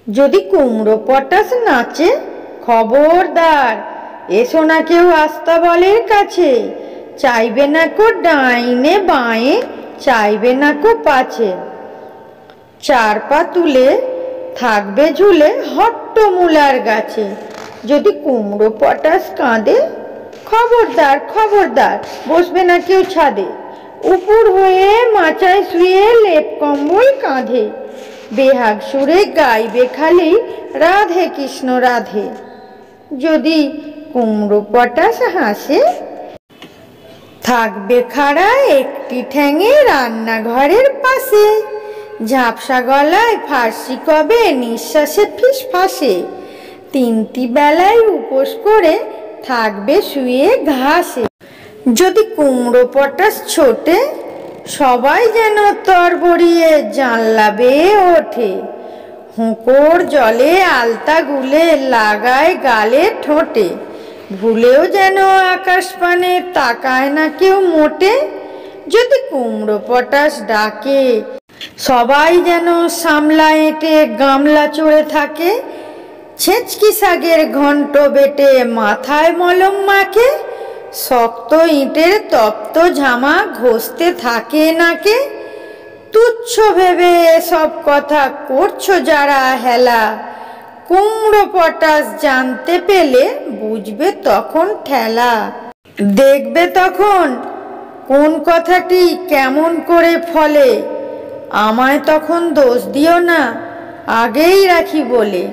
যদি কুমড়ো পটাশ নাচে, খবরদার, এসো না কেউ আস্তাবলের কাছে। চাইবে না কো ডাইনে বাঁয়ে, চাইবে না কো পাছে। চার পা তুলে থাকবে ঝুলে হট্টমূলার গাছে। যদি কুমড়ো পটাশ কাঁদে, খবরদার খবরদার, বসবে না কেউ ছাদে। উপুর হয়ে মাচায় শুয়ে লেপ কম্বল কাঁধে, বেহাগ সুরে গাইবে খালি রাধে কৃষ্ণ রাধে। যদি কুমড়ো পটাশ হাসে, থাকবে খাড়া একটি ঠ্যাঙে রান্নাঘরের পাশে। ঝাপসা গলায় ফার্সি কবে নিঃশ্বাসে ফিস ফাঁসে। তিনটি বেলায় উপোস করে থাকবে শুয়ে ঘাসে। যদি কুমড়ো পটাশ ছোটে, সবাই যেন তরবরিয়ে জানলা বেয়ে ওঠে। হুঁকোর জলে আলতা গুলে লাগায় গালে ঠোঁটে। ভুলেও যেন আকাশ পানে তাকায় না কেউ মোটে। যদি কুমড়ো পটাশ ডাকে, সবাই যেন সামলা এঁটে গামলা চড়ে থাকে। ছেঁচকি শাকের ঘন্ট বেটে মাথায় মলম মাখে। শক্ত ইটের তপ্ত ঝামা ঘষতে থাকে নাকে। তুচ্ছ ভেবে এসব কথা করছো যারা হেলা, কুমড়ো পটাশ জানতে পেলে বুঝবে তখন ঠেলা। দেখবে তখন কোন কথাটি কেমন করে ফলে। আমায় তখন দোষ দিও না, আগেই রাখি বলে।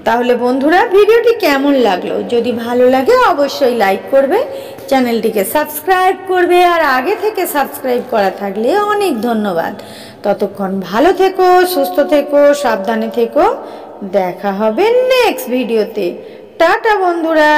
তাহলে বন্ধুরা, ভিডিওটি কেমন লাগলো? যদি ভালো লাগে অবশ্যই লাইক করবে, চ্যানেলটিকে সাবস্ক্রাইব করবে, আর আগে থেকে সাবস্ক্রাইব করা থাকলে অনেক ধন্যবাদ। ততক্ষণ ভালো থেকো, সুস্থ থেকো, সাবধানে থেকো। দেখা হবে নেক্সট ভিডিওতে। টাটা বন্ধুরা।